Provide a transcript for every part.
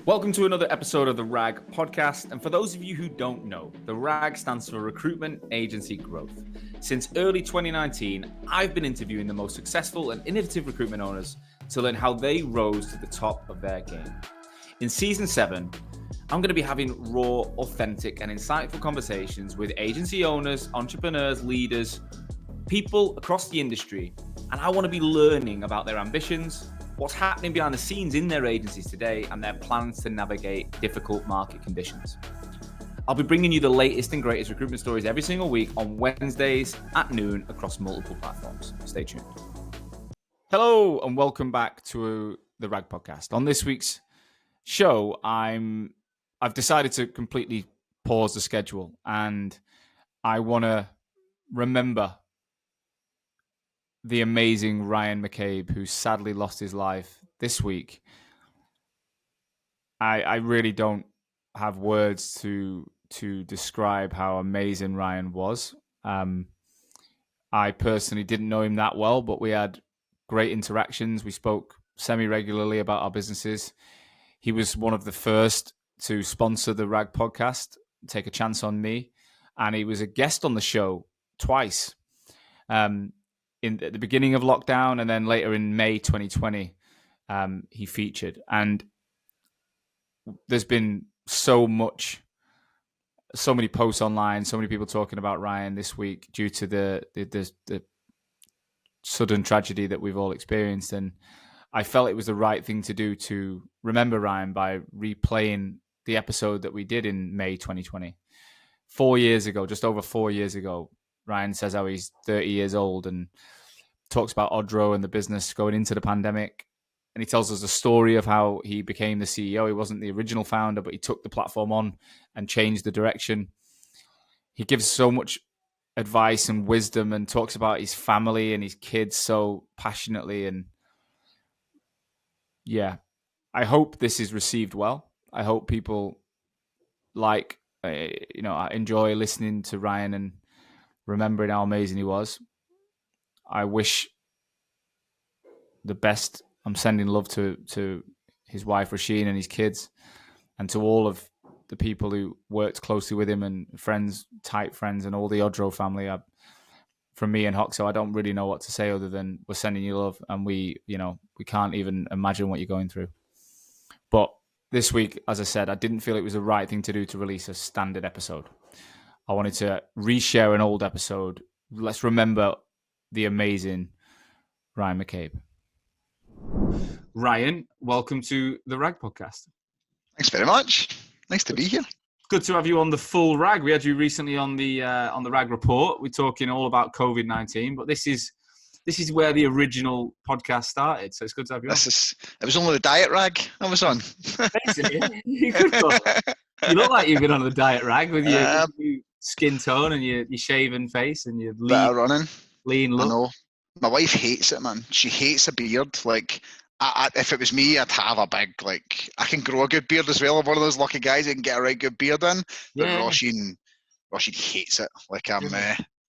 Welcome to another episode of the RAG podcast. And for those of you who don't know, the RAG stands for Recruitment Agency Growth. Since early 2019, I've been interviewing the most successful and innovative recruitment owners to learn how they rose to the top of their game. In season 7, I'm going to be having raw, authentic, and insightful conversations with agency owners, entrepreneurs, leaders, people across the industry. And I want to be learning about their ambitions, what's happening behind the scenes in their agencies today, and their plans to navigate difficult market conditions. I'll be bringing you the latest and greatest recruitment stories every single week on Wednesdays at noon across multiple platforms. Stay tuned. Hello, and welcome back to the RAG podcast. On this week's show, I've decided to completely pause the schedule, and I want to remember the amazing Ryan McCabe, who sadly lost his life this week. I really don't have words to describe how amazing Ryan was. I personally didn't know him that well, but we had great interactions. We spoke semi-regularly about our businesses. He was one of the first to sponsor the RAG podcast, Take a Chance on Me, and he was a guest on the show twice. At the beginning of lockdown, and then later in May 2020, he featured. And there's been so many posts online, so many people talking about Ryan this week due to the sudden tragedy that we've all experienced. And I felt it was the right thing to do to remember Ryan by replaying the episode that we did in May 2020. 4 years ago, just over 4 years ago, Ryan says how he's 30 years old and talks about Odro and the business going into the pandemic. And he tells us the story of how he became the CEO. He wasn't the original founder, but he took the platform on and changed the direction. He gives so much advice and wisdom and talks about his family and his kids so passionately. And yeah, I hope this is received well. I hope people enjoy listening to Ryan and remembering how amazing he was. I wish the best. I'm sending love to his wife, Rasheen, and his kids, and to all of the people who worked closely with him and friends, tight friends, and all the Odro family. From me and Hoxo, I don't really know what to say other than we're sending you love, and we can't even imagine what you're going through. But this week, as I said, I didn't feel it was the right thing to do to release a standard episode. I wanted to reshare an old episode. Let's remember the amazing Ryan McCabe. Ryan, welcome to the RAG podcast. Thanks very much. Nice to be here. Good to have you on the full RAG. We had you recently on the RAG report. We're talking all about COVID-19, but this is where the original podcast started. So it's good to have you on. It was only the diet rag I was on. Basically, you look like you've been on the diet rag with your skin tone and your shaven face and your lean look. I know. My wife hates it, man. She hates a beard. Like, if it was me, I'd have a big, I can grow a good beard as well. I'm one of those lucky guys that can get a right good beard in. But yeah. Roisin hates it.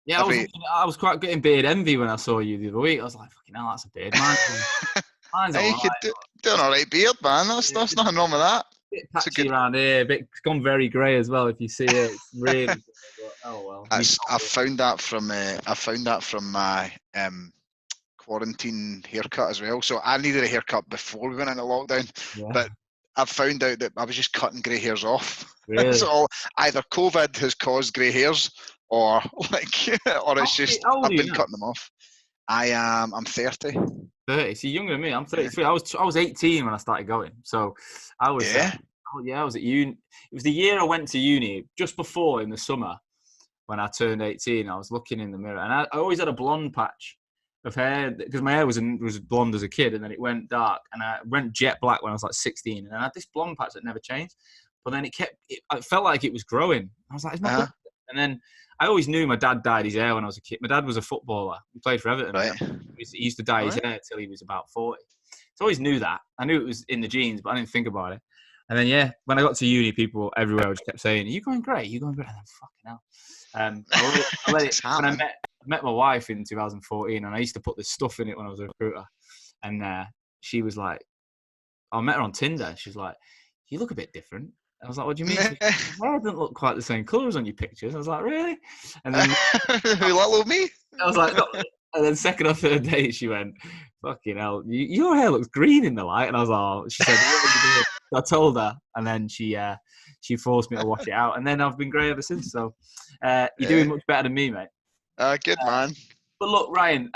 I was quite getting beard envy when I saw you the other week. I was like, fucking hell, that's a beard, man. Mine's all right. Doing all right beard, man. That's nothing wrong with that. Bit patchy around here. It's gone very grey as well. If you see it, it's really. Oh well. I found that from my quarantine haircut as well. So I needed a haircut before we went into lockdown, but I found out that I was just cutting grey hairs off. Really? So either COVID has caused grey hairs, or it's just I've been cutting them off. I'm 30. 30. So you're younger than me. I'm 33. I was 18 when I started going. So I was. I was at uni. It was the year I went to uni, just before in the summer when I turned 18. I was looking in the mirror, and I always had a blonde patch of hair because my hair was blonde as a kid, and then it went dark, and I went jet black when I was like 16, and I had this blonde patch that never changed. But then it felt like it was growing. I was like, it's not. And then I always knew my dad dyed his hair when I was a kid. My dad was a footballer. He played for Everton. Right. He used to dye his hair till he was about 40. So I always knew that. I knew it was in the genes, but I didn't think about it. And then, when I got to uni, people everywhere just kept saying, "Are you going great? You're going great." And I'm fucking hell. When I met my wife in 2014, and I used to put this stuff in it when I was a recruiter. And she was like, I met her on Tinder. She's like, you look a bit different. I was like, what do you mean? She goes, your hair doesn't look quite the same colour as on your pictures. I was like, really? And then Who that little me? I was like, no. And then second or third day, she went, fucking hell, your hair looks green in the light. And I was like, oh. She said, what are you doing? I told her, and then she forced me to wash it out, and then I've been grey ever since. So you're Yeah. doing much better than me, mate. Good man. But look, Ryan,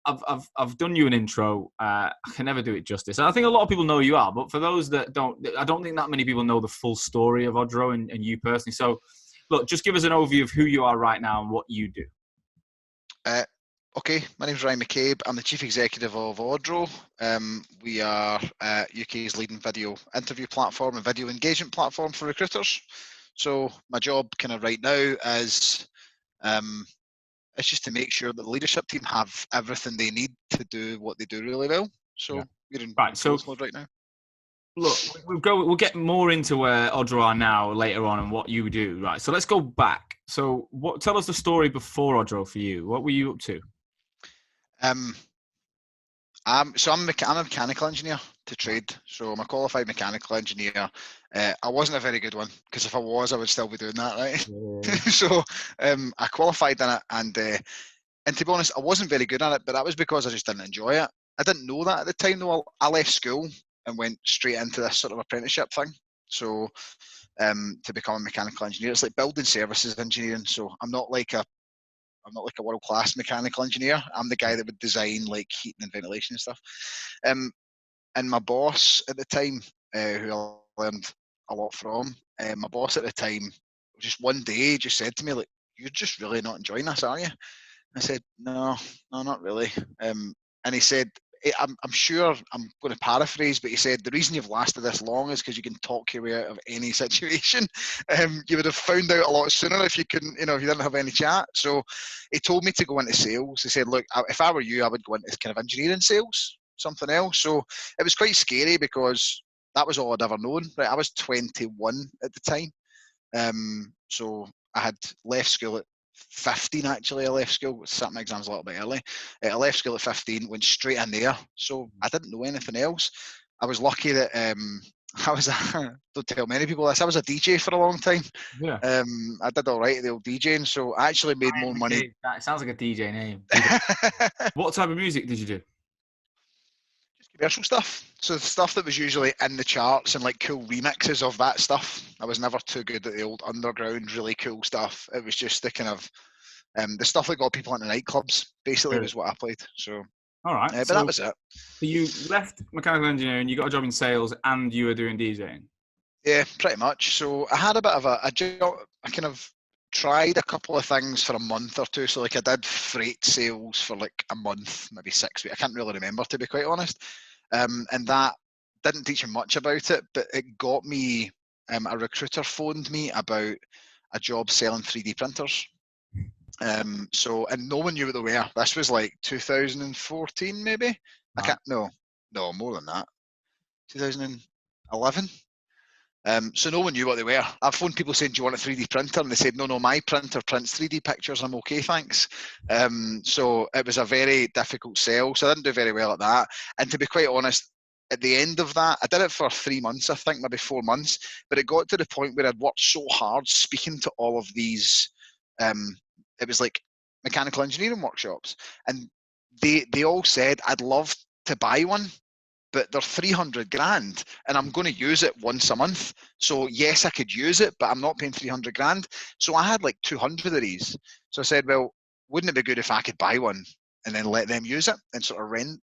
I've done you an intro. I can never do it justice. And I think a lot of people know who you are, but for those that don't, I don't think that many people know the full story of Odro and you personally. So, look, just give us an overview of who you are right now and what you do. Okay, my name's Ryan McCabe. I'm the Chief Executive of Odro. We are UK's leading video interview platform and video engagement platform for recruiters. So my job kind of right now is it's just to make sure that the leadership team have everything they need to do what they do really well. So Yeah. we're in Right. So growth mode right now. look, we'll get more into where Odro are now later on and what you do. Right. So let's go back. So tell us the story before Odro for you. What were you up to? Um, I'm a mechanical engineer to trade. So I'm a qualified mechanical engineer. I wasn't a very good one, because if I was, I would still be doing that, right? Yeah. So I qualified in it, and to be honest, I wasn't very good at it, but that was because I just didn't enjoy it. I didn't know that at the time, though. I left school and went straight into this sort of apprenticeship thing. So to become a mechanical engineer, it's like building services engineering. So I'm not like a world-class mechanical engineer. I'm the guy that would design like heating and ventilation and stuff. And my boss at the time, who I learned a lot from, my boss at the time, just one day just said to me, like, "You're just really not enjoying this, are you?" I said, no, not really. And he said, I'm sure I'm going to paraphrase, but he said, the reason you've lasted this long is because you can talk your way out of any situation. You would have found out a lot sooner if you couldn't, if you didn't have any chat. So he told me to go into sales. He said, look, if I were you, I would go into kind of engineering sales, something else. So it was quite scary, because that was all I'd ever known. Right, I was 21 at the time. So I had left school at 15. Actually, I left school, sat my exams a little bit early. I left school at 15, went straight in there. So I didn't know anything else. I was lucky that I was don't tell many people this, I was a DJ for a long time. Yeah. I did all right at the old DJing, so I actually made Ryan more money. McCabe. That sounds like a DJ name. What type of music did you do? Just commercial stuff. So the stuff that was usually in the charts and like cool remixes of that stuff. I was never too good at the old underground, really cool stuff. It was just the kind of the stuff that got people into nightclubs, basically, was what I played. So, All right. but So that was it. you left mechanical engineering, you got a job in sales, and you were doing DJing. Yeah, pretty much. So I had a bit of a job. I kind of tried a couple of things for a month or two. So like I did freight sales for like a month, maybe 6 weeks. I can't really remember, to be quite honest. And that didn't teach me much about it, but it got me. A recruiter phoned me about a job selling 3D printers. So, and no one knew what they were. This was like 2014, maybe. Wow. I can't. No, more than that. 2011. So no one knew what they were. I've phoned people saying, "Do you want a 3D printer?" And they said, "No, my printer prints 3D pictures. I'm okay, thanks." So it was a very difficult sell. So I didn't do very well at that. And to be quite honest, at the end of that, I did it for 3 months, I think, maybe 4 months. But it got to the point where I'd worked so hard speaking to all of these. It was like mechanical engineering workshops, and they all said, "I'd love to buy one, but they're 300 grand and I'm going to use it once a month. So yes, I could use it, but I'm not paying 300 grand. So I had like 200 of these. So I said, well, wouldn't it be good if I could buy one and then let them use it and sort of rent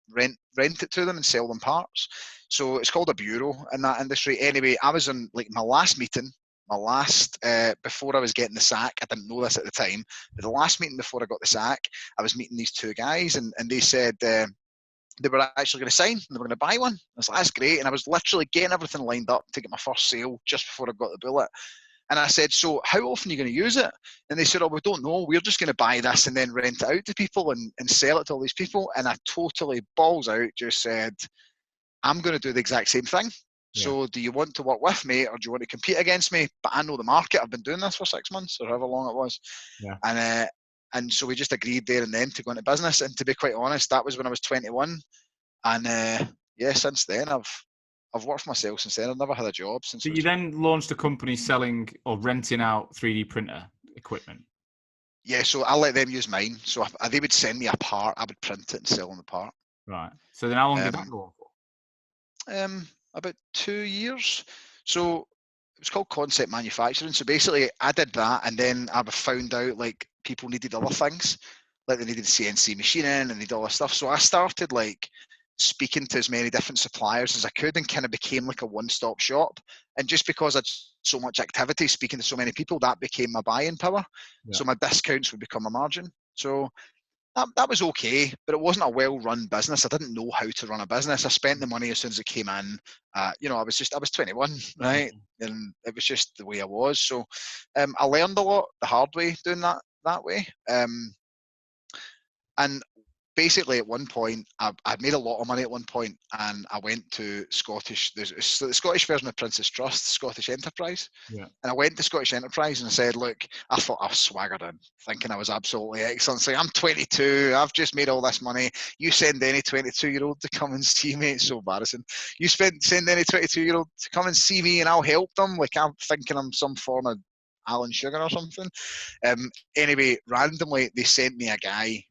it to them and sell them parts? So it's called a bureau in that industry. Anyway, I was in like my last meeting, before I was getting the sack. I didn't know this at the time, but the last meeting before I got the sack, I was meeting these two guys, and they said, they were actually going to sign, and they were going to buy one. I was like, that's great. And I was literally getting everything lined up to get my first sale just before I got the bullet. And I said, so how often are you going to use it? And they said, oh, we don't know. We're just going to buy this and then rent it out to people and sell it to all these people. And I totally balls out just said, I'm going to do the exact same thing. Yeah. So do you want to work with me, or do you want to compete against me? But I know the market. I've been doing this for 6 months or however long it was. Yeah. And so we just agreed there and then to go into business. And to be quite honest, that was when I was 21. And yeah, since then I've I've worked for myself since then. I've never had a job since So I was you then launched a company selling or renting out 3D printer equipment. Yeah, so I let them use mine. So they would send me a part, I would print it and sell them the part. Right. So then how long did that Um, go on for? about 2 years. So it was called concept manufacturing. So basically, I did that, and then I found out like people needed other things, like they needed CNC machining and they needed all this stuff. So I started like speaking to as many different suppliers as I could, and kind of became like a one-stop shop. And just because I'd so much activity, speaking to so many people, that became my buying power. Yeah. So my discounts would become a margin. So that was okay, but it wasn't a well-run business. I didn't know how to run a business. I spent the money as soon as it came in. I was 21, right? And it was just the way I was. So I learned a lot the hard way doing that way. And basically at one point, I'd made a lot of money at one point, and I went to the Scottish version of Princess Trust, Scottish Enterprise. Yeah. And I went to Scottish Enterprise and I said, look, I thought I swaggered in, thinking I was absolutely excellent. Saying, I'm 22, I've just made all this money. You send any 22-year-old to come and see me. It's so embarrassing. You send any 22-year-old to come and see me and I'll help them. Like I'm thinking I'm some form of Alan Sugar or something. Anyway, randomly, they sent me a guy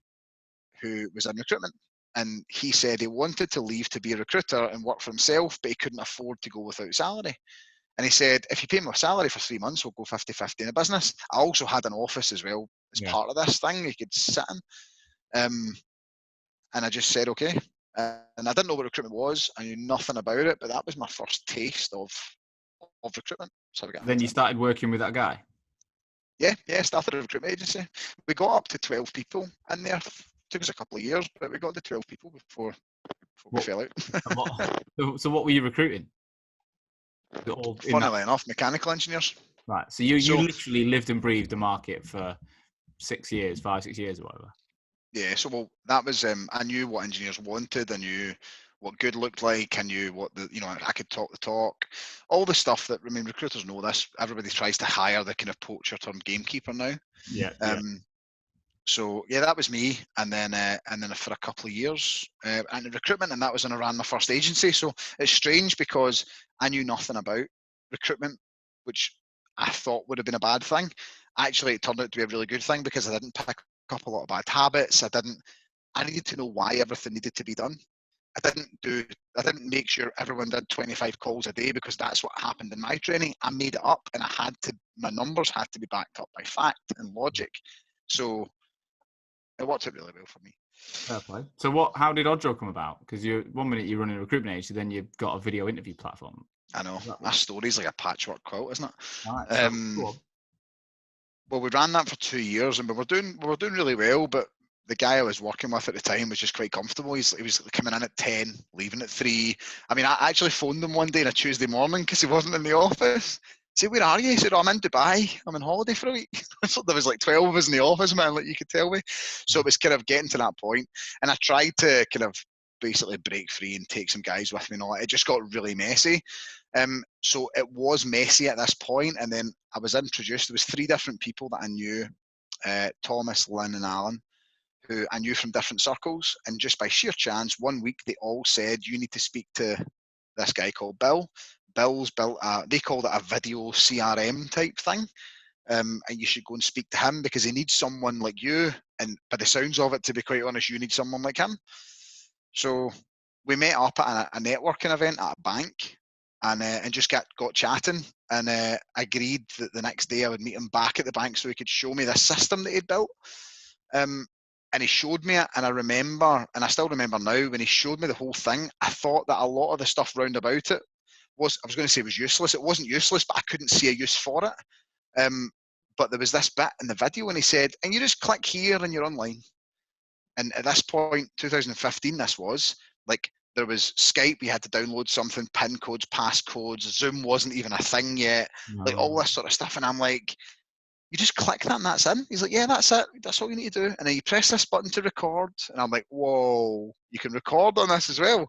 who was in recruitment. And he said he wanted to leave to be a recruiter and work for himself, but he couldn't afford to go without salary. And he said, if you pay me my salary for 3 months, we'll go 50-50 in a business. I also had an office as well as part of this thing you could sit in. And I just said, okay. And I didn't know what recruitment was. I knew nothing about it, but that was my first taste of recruitment. So Then you started working with that guy? Yeah, started a recruitment agency. We got up to 12 people in there. Took us a couple of years, but we got to 12 people before we fell out. So what were you recruiting? Funnily enough, mechanical engineers. Right. So you literally lived and breathed the market for 6 years, 5-6 years or whatever. Yeah, so well, that was I knew what engineers wanted. I knew what good looked like. I knew what I could talk the talk. All the stuff that, I mean, recruiters know this. Everybody tries to hire the kind of poacher term gamekeeper now. Yeah. So yeah, that was me, and then for a couple of years, and in recruitment, and that was when I ran my first agency. So it's strange because I knew nothing about recruitment, which I thought would have been a bad thing. Actually, it turned out to be a really good thing because I didn't pick up a lot of bad habits. I needed to know why everything needed to be done. I didn't make sure everyone did 25 calls a day because that's what happened in my training. I made it up, and my numbers had to be backed up by fact and logic. So it worked out really well for me. Fair play. So how did Odro come about? Because one minute you're running a recruitment agency, then you've got a video interview platform. I know. My story's like a patchwork quilt, isn't it? Right, well, we ran that for 2 years, and we were doing really well, but the guy I was working with at the time was just quite comfortable. He was coming in at 10, leaving at 3. I mean, I actually phoned him one day on a Tuesday morning because he wasn't in the office. I said, where are you? He said, I'm in Dubai. I'm on holiday for a week. So there was like 12 of us in the office, man, like you could tell me. So it was kind of getting to that point. And I tried to kind of basically break free and take some guys with me and all that. It just got really messy. So it was messy at this point. And then I was introduced. There was 3 different people that I knew, Thomas, Lynn and Alan, who I knew from different circles. And just by sheer chance, one week they all said, you need to speak to this guy called Bill. Bill's built they called it a video CRM type thing. And you should go and speak to him because he needs someone like you. And by the sounds of it, to be quite honest, you need someone like him. So we met up at a networking event at a bank and just got chatting and agreed that the next day I would meet him back at the bank so he could show me the system that he'd built. And he showed me it, and I remember, and I still remember now, when he showed me the whole thing, I thought that a lot of the stuff round about it was useless. It wasn't useless, but I couldn't see a use for it. But there was this bit in the video, and he said, and you just click here and you're online. And at this point, 2015, this was, like, there was Skype, you had to download something, PIN codes, passcodes, Zoom wasn't even a thing yet, like all this sort of stuff. And I'm like, you just click that and that's in. He's like, yeah, that's it. That's all you need to do. And then you press this button to record. And I'm like, whoa, you can record on this as well.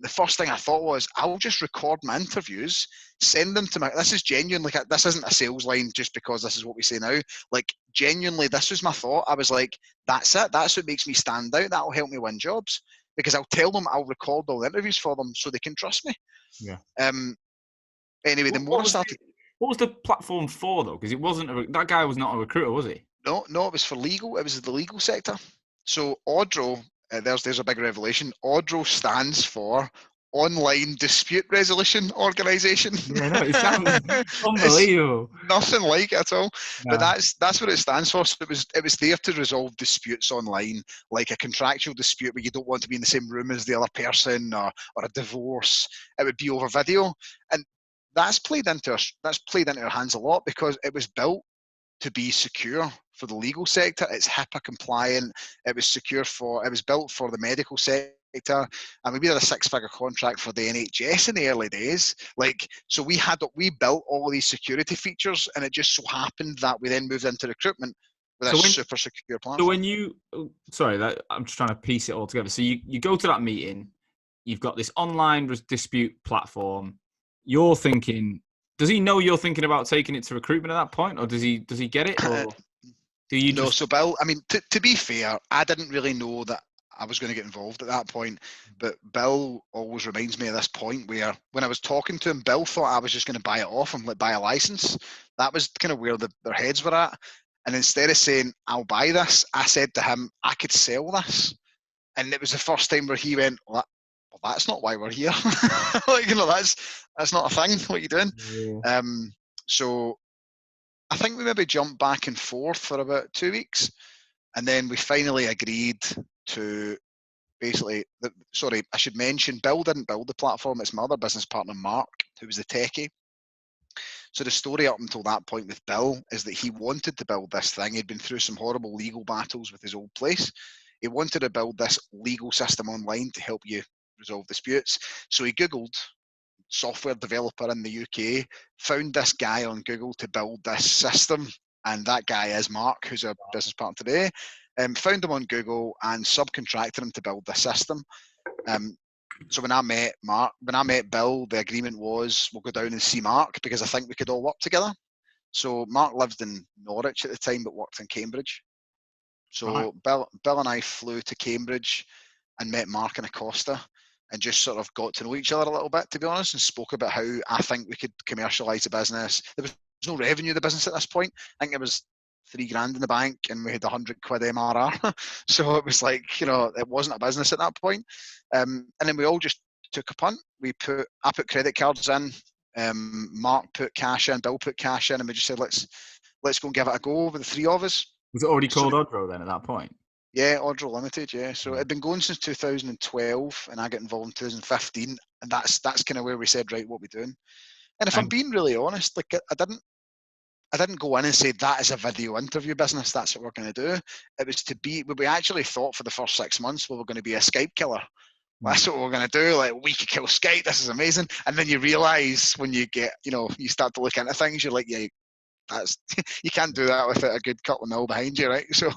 The first thing I thought was, I'll just record my interviews, send them to this is genuine. Like, this isn't a sales line just because this is what we say now. Like, genuinely, this was my thought. I was like, that's it. That's what makes me stand out. That'll help me win jobs because I'll tell them I'll record all the interviews for them so they can trust me. Yeah. Anyway, the more I started, What was the platform for though? Because it wasn't that guy was not a recruiter, was he? no, it was for legal. It was the legal sector. So Odro, there's a big revelation. Odro stands for Online Dispute Resolution Organisation. Yeah, no, it sounds It's unbelievable. nothing like it at all. But No. that's what it stands for. So it was there to resolve disputes online, like a contractual dispute where you don't want to be in the same room as the other person, or a divorce. It would be over video, and that's played into our hands a lot because it was built to be secure for the legal sector. It's HIPAA compliant. It was built for the medical sector. And we did a 6-figure contract for the NHS in the early days. So we built all of these security features, and it just so happened that we then moved into recruitment with a super secure So platform. when you, sorry, I'm just trying to piece it all together. So you go to that meeting, you've got this online dispute platform. You're thinking, does he know you're thinking about taking it to recruitment at that point, or does he get it, or do you No, just? so Bill, I mean, to be fair, I didn't really know that I was going to get involved at that point. But Bill always reminds me of this point where when I was talking to him, Bill thought I was just going to buy it off him, like buy a license. That was kind of where their heads were at. And instead of saying, I'll buy this, I said to him, I could sell this. And it was the first time where he went, well, that's not why we're here. That's not a thing. What are you doing? Yeah. So I think we maybe jumped back and forth for about 2 weeks. And then we finally agreed to basically, sorry, I should mention, Bill didn't build the platform. It's my other business partner, Mark, who was the techie. So the story up until that point with Bill is that he wanted to build this thing. He'd been through some horrible legal battles with his old place. He wanted to build this legal system online to help you resolve disputes. So he Googled software developer in the UK, found this guy on Google to build this system, and that guy is Mark, who's a business partner today. Found him on Google and subcontracted him to build the system. So when I met Bill, the agreement was we'll go down and see Mark because I think we could all work together. So Mark lived in Norwich at the time but worked in Cambridge. So right. Bill and I flew to Cambridge and met Mark and Acosta and just sort of got to know each other a little bit, to be honest, and spoke about how I think we could commercialise the business. There was no revenue of the business at this point. I think it was $3,000 in the bank and we had 100 quid MRR. So it was like, it wasn't a business at that point. And then we all just took a punt. I put credit cards in, Mark put cash in, Bill put cash in, and we just said, let's go and give it a go with the three of us. Was it already called Odro then at that point? Yeah, Odro Limited, yeah. So it'd been going since 2012 and I got involved in 2015, and that's kind of where we said, right, what we doing? And if I'm being really honest, like I didn't go in and say that is a video interview business, that's what we're going to do. It was we actually thought for the first 6 months we were going to be a Skype killer. That's what we're going to do. Like, we could kill Skype. This is amazing. And then you realize when you get, you start to look into things, you're like, yeah, you can't do that without a good couple of mil behind you, right? So,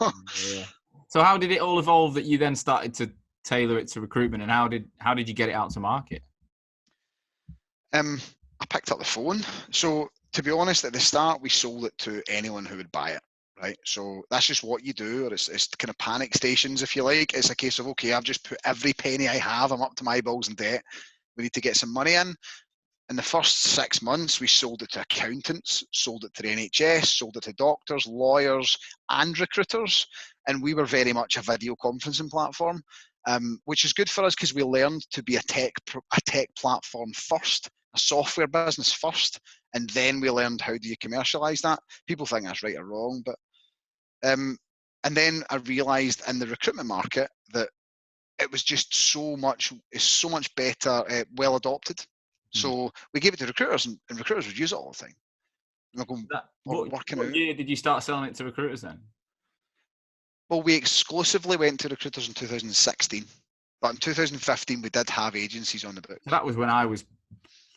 yeah. So how did it all evolve that you then started to tailor it to recruitment, and how did you get it out to market? I picked up the phone. So to be honest, at the start, we sold it to anyone who would buy it. Right, so that's just what you do, or it's kind of panic stations, if you like. It's a case of, okay, I've just put every penny I have, I'm up to my balls in debt, we need to get some money in. In the first 6 months, we sold it to accountants, sold it to the NHS, sold it to doctors, lawyers, and recruiters, and we were very much a video conferencing platform, which is good for us because we learned to be a tech platform first, a software business first, and then we learned how do you commercialize that. People think that's right or wrong, but and then I realized in the recruitment market that it was just so much better, well adopted. So we gave it to recruiters, and recruiters would use it all the time. What year did you start selling it to recruiters then? Well, we exclusively went to recruiters in 2016. But in 2015, we did have agencies on the books. So that was when I was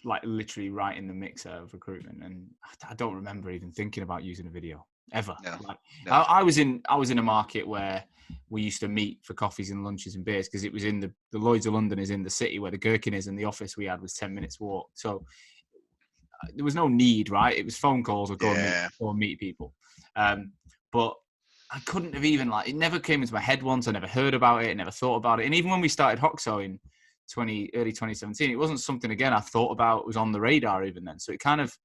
like literally right in the mixer of recruitment, and I don't remember even thinking about using a video ever. No. I was in a market where we used to meet for coffees and lunches and beers because it was in the Lloyd's of London is in the city where the Gherkin is, and the office we had was 10 minutes walk. So there was no need, right? It was phone calls or go and meet people. But I couldn't have even it never came into my head once. I never heard about it, never thought about it. And even when we started Hoxoing, early 2017. It wasn't something, again, I thought about, was on the radar even then. So it kind of,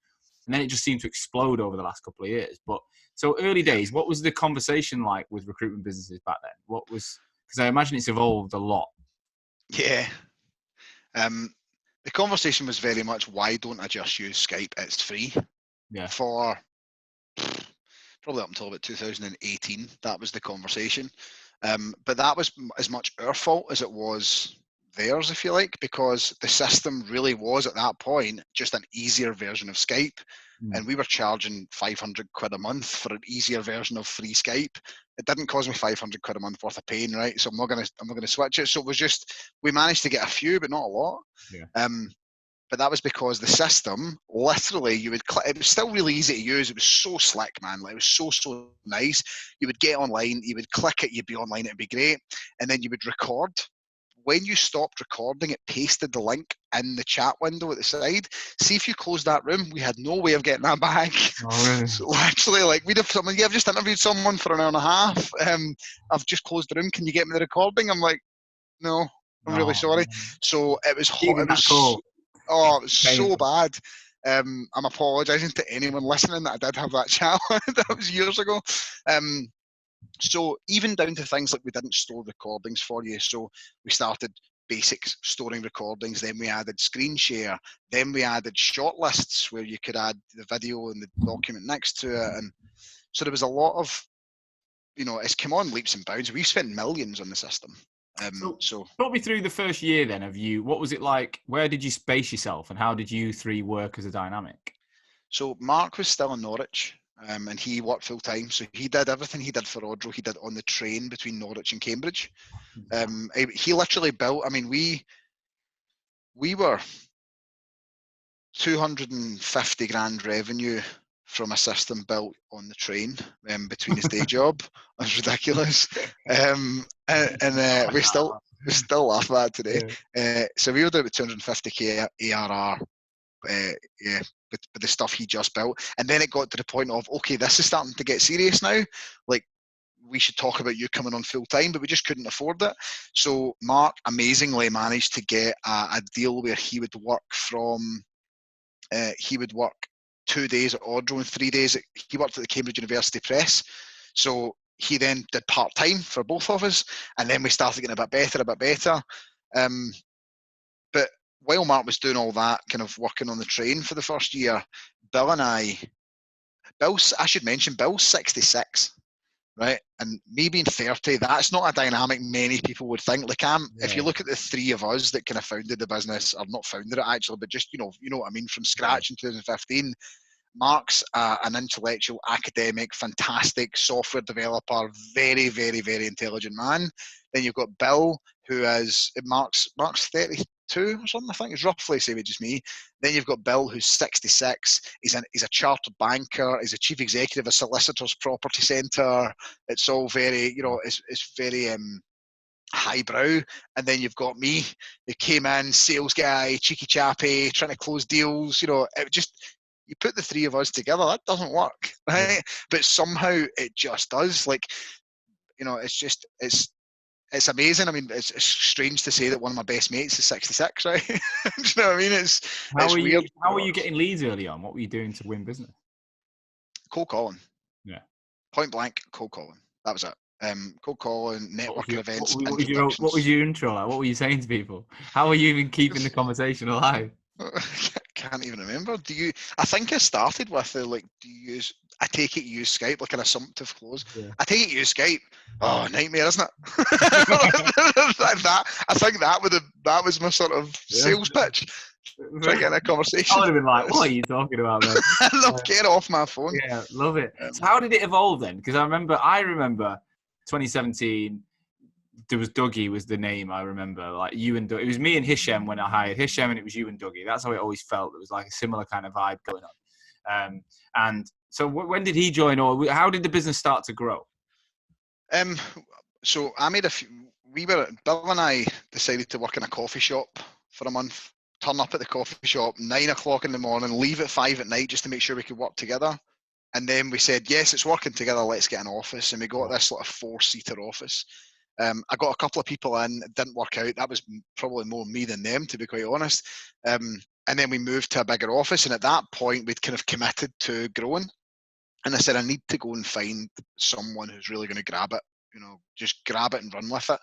and then it just seemed to explode over the last couple of years. But so early days, what was the conversation like with recruitment businesses back then? What was, because I imagine it's evolved a lot. Yeah. The conversation was very much, why don't I just use Skype? It's free. Yeah. For probably up until about 2018, that was the conversation. But that was as much our fault as it was theirs, if you like, because the system really was at that point just an easier version of Skype. And we were charging 500 quid a month for an easier version of free Skype. It didn't cost me 500 quid a month worth of pain, right? So I'm not gonna switch it. So it was just, we managed to get a few, but not a lot. Yeah. But that was because the system, literally, you would click, it was still really easy to use. It was so slick, man. Like, it was so nice. You would get online, you would click it, you'd be online, it'd be great. And then you would record. When you stopped recording, it pasted the link in the chat window at the side. See, if you closed that room, we had no way of getting that back. Oh, really? So actually, like, we'd have someone, yeah, I've just interviewed someone for an hour and a half. I've just closed the room. Can you get me the recording? I'm like, no, I'm really sorry. So it was hot. It was, oh, it was so bad. I'm apologising to anyone listening that I did have that chat. That was years ago. So even down to things like, we didn't store recordings for you. So we started basics, storing recordings. Then we added screen share. Then we added short lists where you could add the video and the document next to it. And so there was a lot of, it's come on leaps and bounds. We've spent millions on the system. So talk me through the first year then of you. What was it like? Where did you space yourself, and how did you three work as a dynamic? So Mark was still in Norwich, and he worked full time. So he did everything he did for Odro, he did on the train between Norwich and Cambridge. He literally built, I mean, we were 250 grand revenue from a system built on the train between his day job. It was ridiculous. And we still laugh at it today. Yeah. So we were doing 250k ARR, with the stuff he just built. And then it got to the point of, okay, this is starting to get serious now. Like, we should talk about you coming on full time, but we just couldn't afford it. So Mark amazingly managed to get a deal where he would work 2 days at Odro and 3 days he worked at the Cambridge University Press. So he then did part-time for both of us, and then we started getting a bit better. But while Mark was doing all that, kind of working on the train for the first year, I should mention, Bill's 66, right? And me being 30, that's not a dynamic many people would think. Like, if you look at the three of us that kind of founded the business, or not founded it actually, but just, you know what I mean, from scratch in 2015, Mark's an intellectual, academic, fantastic software developer, very, very, very intelligent man. Then you've got Bill, who is, Mark's 32 or something, I think. He's roughly the same age as me. Then you've got Bill, who's 66. He's a chartered banker. He's a chief executive of Solicitors Property Centre. It's all very, it's very highbrow. And then you've got me, who came in, sales guy, cheeky chappy, trying to close deals. It just, you put the three of us together, that doesn't work, right? Yeah. But somehow it just does. Like, it's amazing. I mean, it's strange to say that one of my best mates is 66, right? Do you know what I mean? It's weird. How were you getting leads early on? What were you doing to win business? Cold calling. Yeah. Point blank, cold calling. That was it. Cold calling, networking events. What was your intro like? What were you saying to people? How are you even keeping the conversation alive? Can't even remember. I think I started with I take it you use Skype, like an assumptive close. Yeah. I take it you use Skype. Oh, nightmare, isn't it? I think that was my sort of sales pitch. Trying to get in a conversation. I would have been like, what are you talking about, man? Get off my phone. Yeah, love it. So how did it evolve then? Because I remember 2017, there was Dougie was the name I remember. Like, you and Dougie. It was me and Hisham when I hired Hisham, and it was you and Dougie. That's how it always felt. It was like a similar kind of vibe going on. And so when did he join, or how did the business start to grow? So I made Bill and I decided to work in a coffee shop for a month, turn up at the coffee shop 9 o'clock in the morning, leave at 5 at night just to make sure we could work together. And then we said, yes, it's working together, let's get an office. And we got this sort of 4-seater office. I got a couple of people in, it didn't work out. That was probably more me than them, to be quite honest. And then we moved to a bigger office, and at that point we'd kind of committed to growing. And I said, I need to go and find someone who's really going to grab it, just grab it and run with it.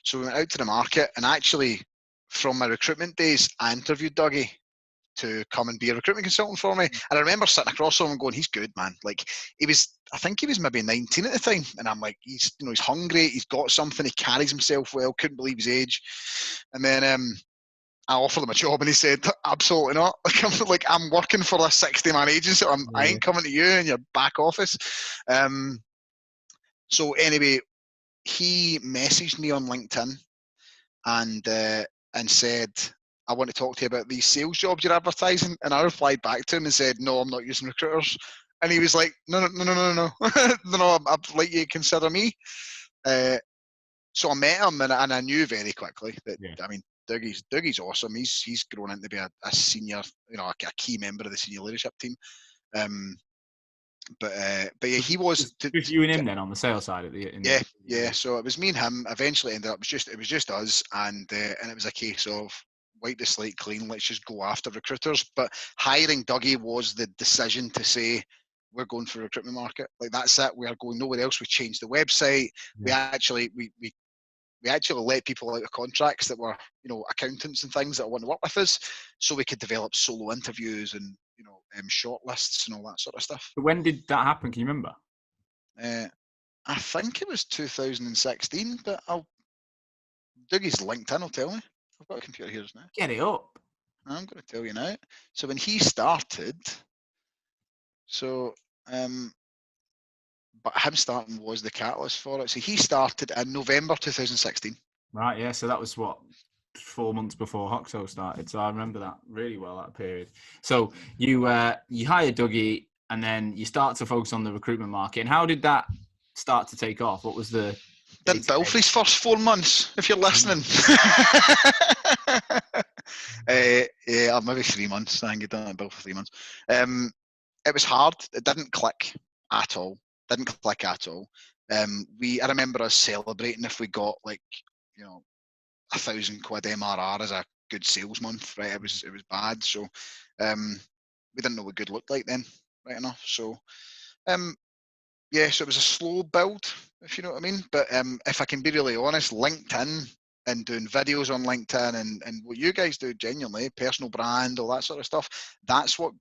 So we went out to the market, and actually from my recruitment days, I interviewed Dougie to come and be a recruitment consultant for me. And I remember sitting across from him going, he's good, man. Like, I think he was maybe 19 at the time. And I'm like, he's hungry. He's got something. He carries himself well. Couldn't believe his age. And then I offered him a job, and he said, absolutely not. I'm working for a 60-man agency. I ain't coming to you in your back office. So anyway, he messaged me on LinkedIn and said, I want to talk to you about these sales jobs you're advertising. And I replied back to him and said, no, I'm not using recruiters. And he was like, no, no, I'd like you to consider me. So I met him, and I knew very quickly that, I mean, Dougie's awesome. He's grown into be a senior, a key member of the senior leadership team. But yeah, he was just you and him then on the sales side yeah. So it was me and him. Eventually, ended up it was just us, and it was a case of wipe the slate clean. Let's just go after recruiters. But hiring Dougie was the decision to say, we're going for a recruitment market. Like, that's it. We are going nowhere else. We changed the website. We actually let people out of contracts that were, accountants and things that want to work with us, so we could develop solo interviews and, shortlists and all that sort of stuff. But when did that happen? Can you remember? I think it was 2016, but Dougie's LinkedIn will tell me. I've got a computer here just now. Get it up. I'm going to tell you now. So when he started, but him starting was the catalyst for it. So he started in November 2016. Right, yeah. So that was 4 months before Hoxo started. So I remember that really well, that period. So you hired Dougie, and then you start to focus on the recruitment market. And how did that start to take off? What was the... Didn't bill for his first 4 months, if you're listening. Yeah, maybe 3 months. I think he didn't bill for 3 months. It was hard. It didn't click at all. I remember us celebrating if we got £1,000 MRR as a good sales month, right? It was bad. So we didn't know what good looked like then, right enough. So so it was a slow build, if you know what I mean. But if I can be really honest, LinkedIn and doing videos on LinkedIn and what you guys do, genuinely, personal brand, all that sort of stuff, that's what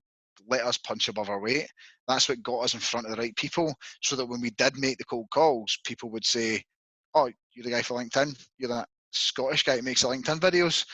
let us punch above our weight. That's what got us in front of the right people, so that when we did make the cold calls, people would say, oh, you're the guy for LinkedIn, you're that Scottish guy who makes the LinkedIn videos.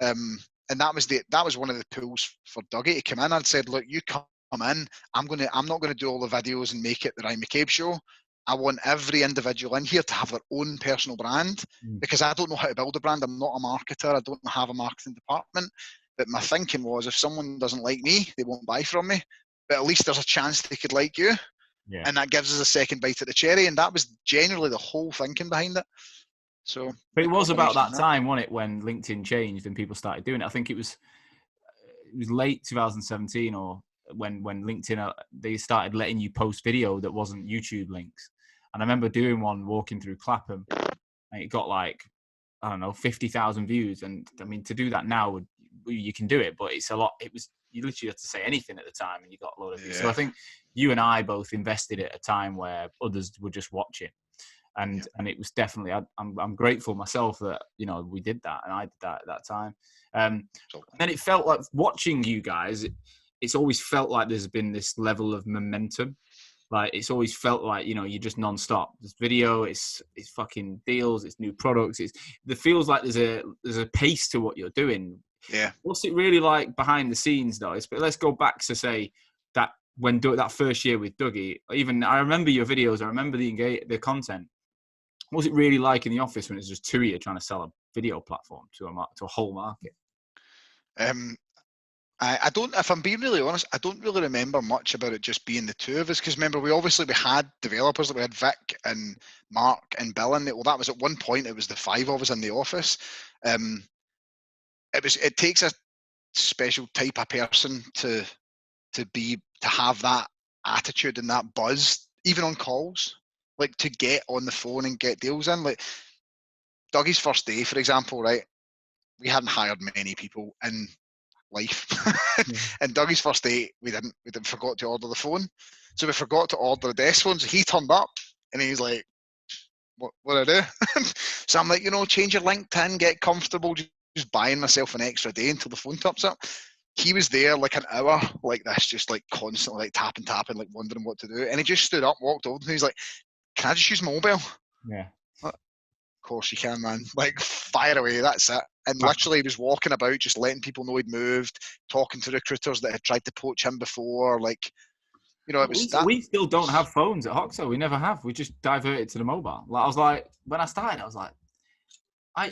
And that was one of the pulls for Dougie to come in. I'd said, look, you come in, I'm not going to do all the videos and make it the Ryan McCabe show. I want every individual in here to have their own personal brand, because I don't know how to build a brand. I'm not a marketer. I don't have a marketing department. But my thinking was, if someone doesn't like me, they won't buy from me. But at least there's a chance they could like you. Yeah. And that gives us a second bite at the cherry. And that was generally the whole thinking behind it. So, but it was about that time, wasn't it, when LinkedIn changed and people started doing it? I think it was late 2017, or when LinkedIn, they started letting you post video that wasn't YouTube links. And I remember doing one walking through Clapham, and it got 50,000 views. And I mean, to do that now, you can do it, but it's a lot. You literally had to say anything at the time, and you got a lot of views. So I think you and I both invested at a time where others were just watching. And it was definitely, I'm grateful myself that, we did that, and I did that at that time. And then it felt like, watching you guys, it's always felt like there's been this level of momentum. Like, it's always felt like, you're just non-stop. There's video, it's fucking deals, it's new products. It feels like there's a pace to what you're doing. Yeah. What's it really like behind the scenes, though? But let's go back to say that when that first year with Dougie, even I remember your videos, I remember the content. What was it really like in the office when it was just two of you trying to sell a video platform to a whole market? I don't, if I'm being really honest, I don't really remember much about it just being the two of us, because remember, we had developers, we had Vic and Mark and Bill in it. Well, that was at one point, it was the five of us in the office. It takes a special type of person to have that attitude and that buzz, even on calls, like to get on the phone and get deals in. Like, Dougie's first day, for example, right? We hadn't hired many people in life. And Dougie's first day, we didn't forgot to order the phone. So we forgot to order the desk phone. So he turned up and he's like, what do I do? So I'm like, change your LinkedIn, get comfortable, just buying myself an extra day until the phone tops up. He was there like an hour like this, just like constantly like tapping, like wondering what to do. And he just stood up, walked over, and he's like, can I just use my mobile? Yeah. Of course you can, man. Like, fire away, that's it. And literally he was walking about, just letting people know he'd moved, talking to recruiters that had tried to poach him before. Like, it was that. We still don't have phones at Hoxo. We never have. We just diverted to the mobile. Like, I was like, when I started, I was like,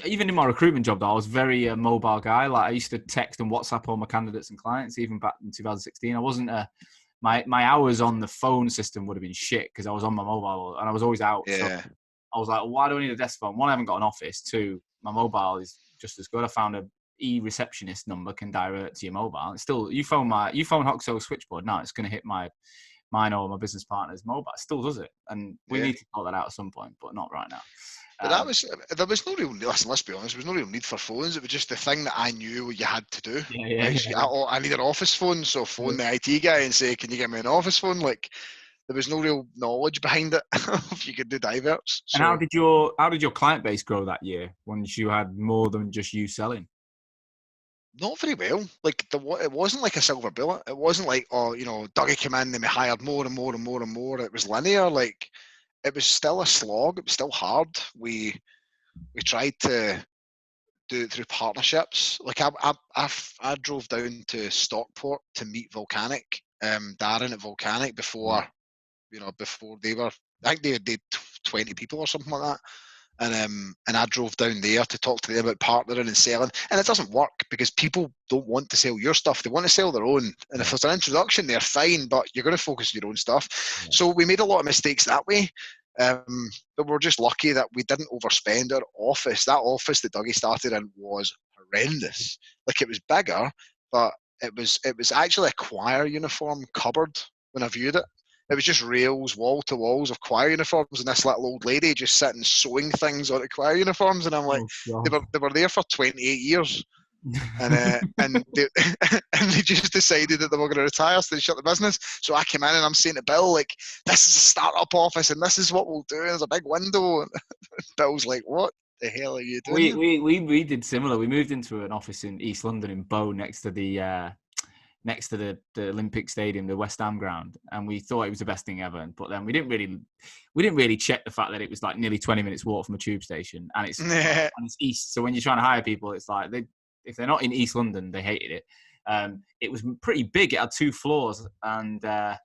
even in my recruitment job, though, I was very mobile guy. Like, I used to text and WhatsApp all my candidates and clients, even back in 2016. I wasn't my hours on the phone system would have been shit because I was on my mobile and I was always out. Yeah. So I was like, why do I need a desk phone? One, I haven't got an office. Two, my mobile is just as good. I found a e-receptionist number can divert to your mobile. It's still, you phone Hoxo switchboard now, it's going to hit mine or my business partner's mobile. It still does it. And we need to sort that out at some point, but not right now. But there was no real, listen, let's be honest, there was no real need for phones. It was just the thing that I knew what you had to do. I need an office phone, so phone the IT guy and say, can you get me an office phone? Like, there was no real knowledge behind it if you could do diverts. And how did your client base grow that year once you had more than just you selling? Not very well. Like, it wasn't like a silver bullet. It wasn't like, Dougie came in and we hired more and more and more and more. It was linear. Like, it was still a slog. It was still hard. We tried to do it through partnerships. Like, I drove down to Stockport to meet Volcanic, Darren at Volcanic before they were. I think they did 20 people or something like that. And I drove down there to talk to them about partnering and selling. And it doesn't work because people don't want to sell your stuff. They want to sell their own. And if there's an introduction, they're fine, but you're going to focus on your own stuff. Yeah. So we made a lot of mistakes that way. But we're just lucky that we didn't overspend our office. That office that Dougie started in was horrendous. Like, it was bigger, but it was actually a choir uniform cupboard when I viewed it. It was just rails, wall to walls of choir uniforms, and this little old lady just sitting sewing things onto choir uniforms. And I'm like, they were there for 28 years, and they and they just decided that they were going to retire, so they shut the business. So I came in and I'm saying to Bill, like, this is a startup office, and this is what we'll do. And there's a big window, and Bill's like, what the hell are you doing? We did similar. We moved into an office in East London in Bow next to the Olympic Stadium, the West Ham ground, and we thought it was the best thing ever. But then we didn't really check the fact that it was like nearly 20 minutes walk from a tube station, and it's east. So when you're trying to hire people, it's like if they're not in East London, they hated it. It was pretty big. It had 2 floors, and I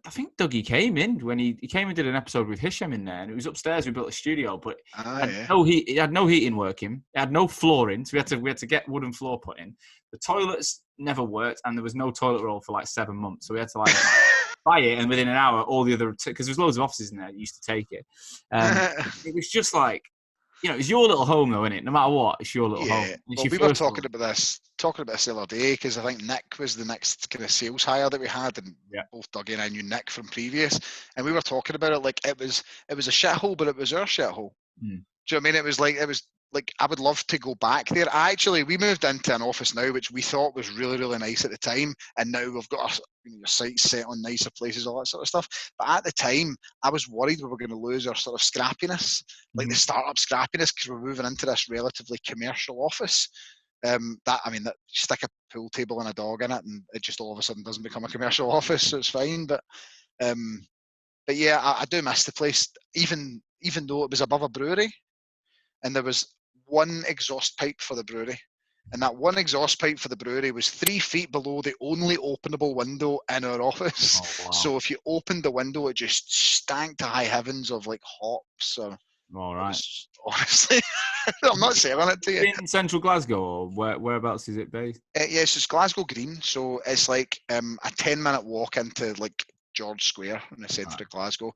think Dougie came in when he came and did an episode with Hisham in there, and it was upstairs. We built a studio, but it had no heating working. It had no flooring, so we had to get wooden floor put in. The toilets never worked, and there was no toilet roll for like 7 months. So we had to like buy it, and within an hour, all the other because there's loads of offices in there that used to take it. It was just like, it's your little home though, isn't it? No matter what, it's your little home. Well, we were talking about this the other day because I think Nick was the next kind of sales hire that we had, and both Dougie and I knew Nick from previous, and we were talking about it like it was a shithole, but it was our shithole. Do you know what I mean? It was like I would love to go back there. We moved into an office now which we thought was really, really nice at the time, and now we've got our sights set on nicer places, all that sort of stuff. But at the time, I was worried we were going to lose our sort of scrappiness, like the startup scrappiness, because we're moving into this relatively commercial office. That stick a pool table and a dog in it, and it just all of a sudden doesn't become a commercial office, so it's fine. But yeah, I do miss the place, even though it was above a brewery, and there was one exhaust pipe for the brewery, and that one exhaust pipe for the brewery was 3 feet below the only openable window in our office. Oh, wow. So if you opened the window, it just stank to high heavens of like hops. All right. Honestly, I'm not selling it to you. In central Glasgow, or whereabouts is it based? Yes, it's Glasgow Green. So it's like a 10-minute walk into like George Square in the centre of Glasgow.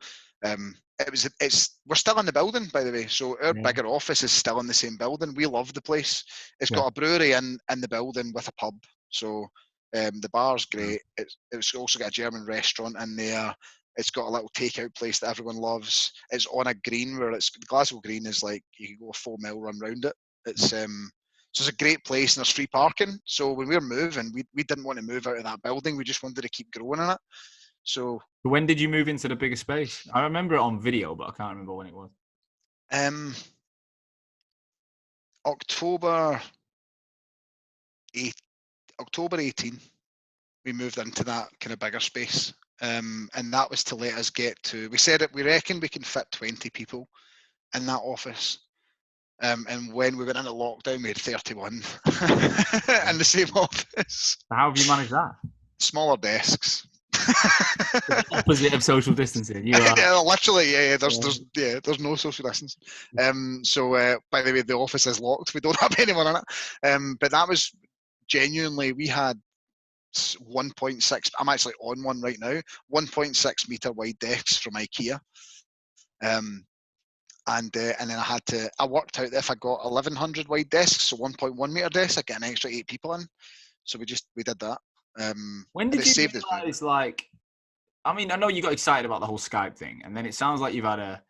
We're still in the building, by the way. So our bigger office is still in the same building. We love the place. It's got a brewery in the building with a pub. So the bar's great. It's also got a German restaurant in there. It's got a little takeout place that everyone loves. It's on a green where the Glasgow Green is like you can go a 4 mile run round it. So it's a great place and there's free parking. So when we were moving, we didn't want to move out of that building. We just wanted to keep growing in it. So when did you move into the bigger space? I remember it on video, but I can't remember when it was. October 18, we moved into that kind of bigger space. And that was to let us get to, we said that we reckon we can fit 20 people in that office. And when we went into lockdown, we had 31 in the same office. How have you managed that? Smaller desks. The opposite of social distancing. You are. Yeah, literally, there's no social distance. So by the way, the office is locked. We don't have anyone in it. But that was genuinely, we had 1.6. I'm actually on one right now. 1.6 meter wide desks from IKEA. And then I worked out that if I got 1,100 wide desks, so 1.1 meter desks, I get an extra 8 people in. So we did that. When did you realize, like, I mean, I know you got excited about the whole Skype thing, and then it sounds like you've had a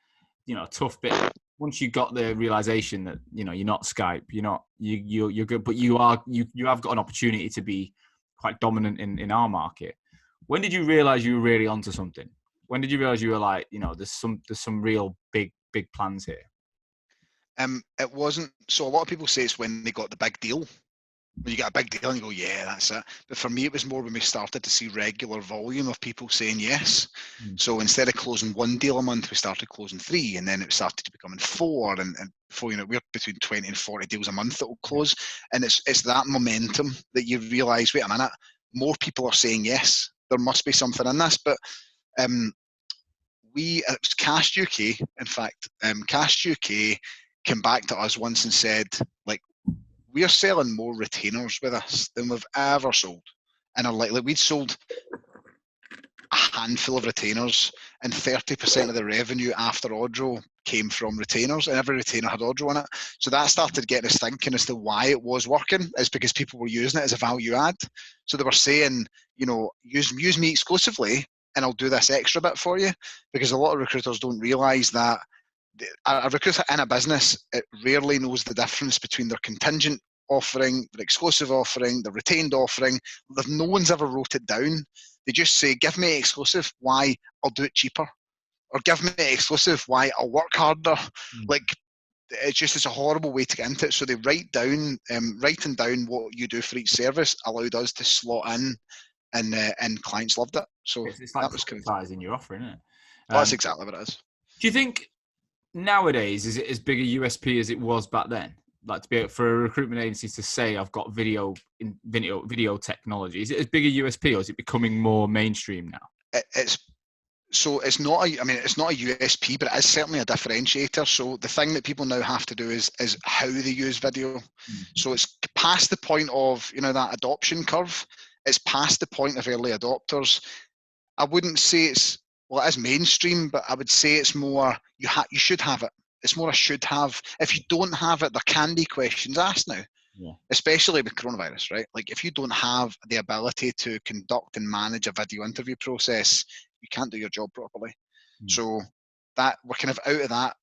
tough bit. Once you got the realization that, you're not Skype, you're good, but you have got an opportunity to be quite dominant in our market. When did you realize you were really onto something? When did you realize you were like, there's some real big plans here? It wasn't. So a lot of people say it's when they got the big deal. When you get a big deal and you go, yeah, that's it. But for me, it was more when we started to see regular volume of people saying yes. So instead of closing 1 deal a month, we started closing 3, and then it started to becoming 4. And before we're between 20 and 40 deals a month that will close. And it's that momentum that you realise, wait a minute, more people are saying yes. There must be something in this. But it was Cast UK, in fact. Cast UK came back to us once and said, like, we're selling more retainers with us than we've ever sold. And I'm like we'd sold a handful of retainers, and 30% of the revenue after Odro came from retainers, and every retainer had Odro in it. So that started getting us thinking as to why it was working, is because people were using it as a value add. So they were saying, use me exclusively and I'll do this extra bit for you, because a lot of recruiters don't realise that a recruiter in a business, it rarely knows the difference between their contingent offering, their exclusive offering, their retained offering. No one's ever wrote it down. They just say, give me exclusive, why? I'll do it cheaper. Or give me exclusive, why? I'll work harder. Like, it's a horrible way to get into it. So they writing down what you do for each service allowed us to slot in, and clients loved it. So it's like advertising your offer, isn't it? That's exactly what it is. Do you think nowadays, is it as big a USP as it was back then? Like, to be able, for a recruitment agency to say, I've got video technology, is it as big a USP, or is it becoming more mainstream now? It's not it's not a USP, but it is certainly a differentiator. So the thing that people now have to do is how they use video. So it's past the point of, that adoption curve. It's past the point of early adopters. I wouldn't say it is mainstream, but I would say it's more, you should have it. It's more a should have. If you don't have it, there can be questions asked now. Yeah. Especially with coronavirus, right? Like, if you don't have the ability to conduct and manage a video interview process, you can't do your job properly. So that we're kind of out of that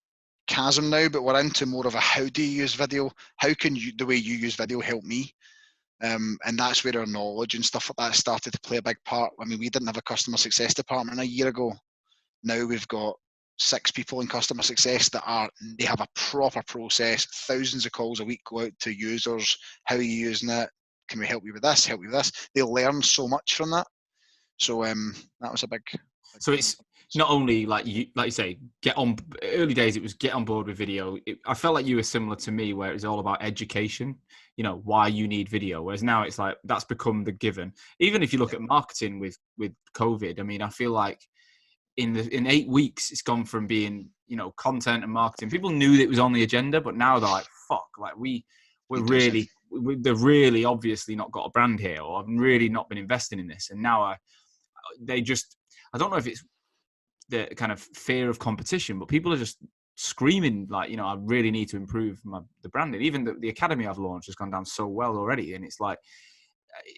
chasm now, but we're into more of a, how do you use video? How can the way you use video help me? And that's where our knowledge and stuff like that started to play a big part. I mean, we didn't have a customer success department a year ago. Now we've got 6 people in customer success they have a proper process. Thousands of calls a week go out to users. How are you using it? Can we help you with this? Help you with this? They learn so much from that. So that was a big. So it's not only like you say, get on. Early days, it was get on board with video. I felt like you were similar to me, where it was all about education. Why you need video. Whereas now it's like that's become the given. Even if you look at marketing with COVID, I mean, I feel like in 8 weeks, it's gone from being, content and marketing. People knew that it was on the agenda, but now they're like, fuck, like they've really obviously not got a brand here, or I've really not been investing in this. And now I don't know if it's the kind of fear of competition, but people are just screaming like, I really need to improve the branding. Even the academy I've launched has gone down so well already. And it's like,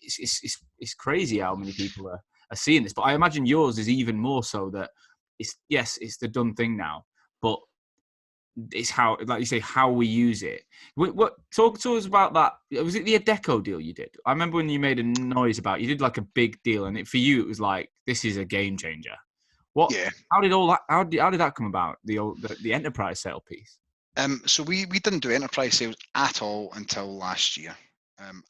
it's crazy how many people are seeing this. But I imagine yours is even more so that it's the done thing now, but it's how, like you say, how we use it. Talk to us about that. Was it the Adecco deal you did? I remember when you made a noise about, you did like a big deal, and for you it was like, this is a game changer. Yeah. How did all that? How did that come about? The enterprise sale piece. So we didn't do enterprise sales at all until last year.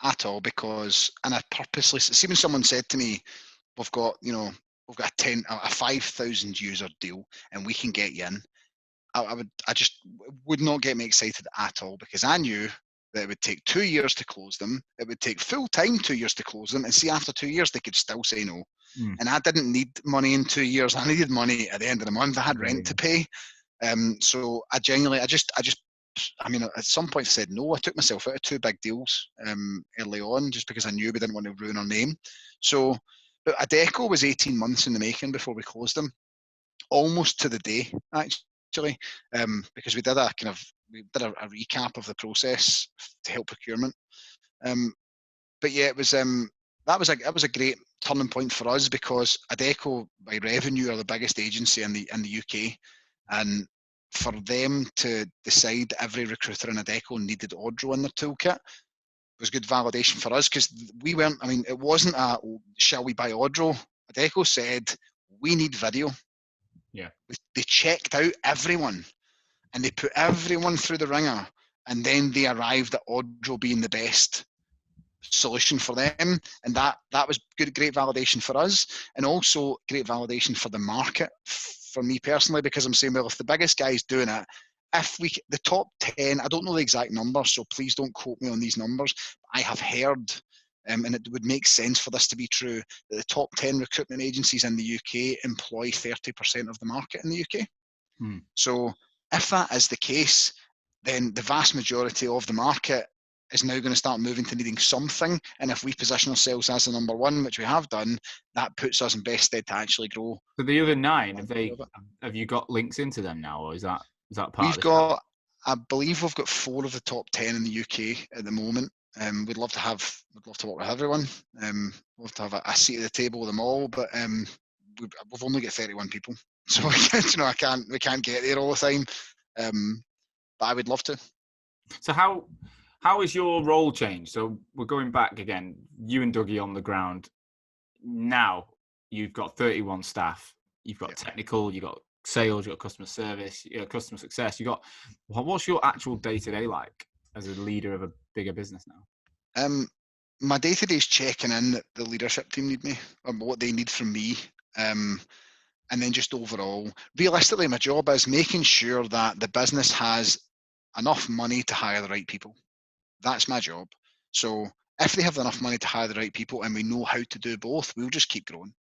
At all, because, and I purposely see, when someone said to me, we've got a 5,000 user deal and we can get you in, I just would not get me excited at all, because I knew that it would take 2 years to close them. It would take full time 2 years to close them, and see, after 2 years they could still say no. And I didn't need money in 2 years. I needed money at the end of the month. I had rent to pay. So I genuinely, I mean, at some point I said no. I took myself out of 2 big deals early on, just because I knew we didn't want to ruin our name. So, but Adecco was 18 months in the making before we closed them, almost to the day, actually, because we did a recap of the process to help procurement. But yeah, it was that was a great turning point for us, because Adecco by revenue are the biggest agency in the UK, and for them to decide every recruiter in Adecco needed Odro in their toolkit was good validation for us, because we weren't. I mean, it wasn't a shall we buy Odro. Adecco said we need video. Yeah, they checked out everyone, and they put everyone through the ringer, and then they arrived at Odro being the best solution for them, and that was great validation for us, and also great validation for the market, for me personally, because I'm saying, well, if the biggest guy's doing it, the top 10, I don't know the exact number, so please don't quote me on these numbers, I have heard, and it would make sense for this to be true, that the top 10 recruitment agencies in the UK employ 30% of the market in the UK. So if that is the case, then the vast majority of the market is now going to start moving to needing something. And if we position ourselves as the number one, which we have done, that puts us in best stead to actually grow. So the other 9, have you got links into them now, or is that part We've of the got, I believe we've got 4 of the top 10 in the UK at the moment. We'd love to work with everyone. We'd love to have a seat at the table with them all, but we've only got 31 people, so we can't get there all the time. But I would love to. So how has your role changed? So we're going back again, you and Dougie on the ground. Now you've got 31 staff, you've got technical, you've got sales, you've got customer service, you've got customer success. What's your actual day-to-day like as a leader of a bigger business now? My day-to-day is checking in that the leadership team need me, or what they need from me. And then just overall, realistically, my job is making sure that the business has enough money to hire the right people. That's my job. So if they have enough money to hire the right people and we know how to do both, we'll just keep growing.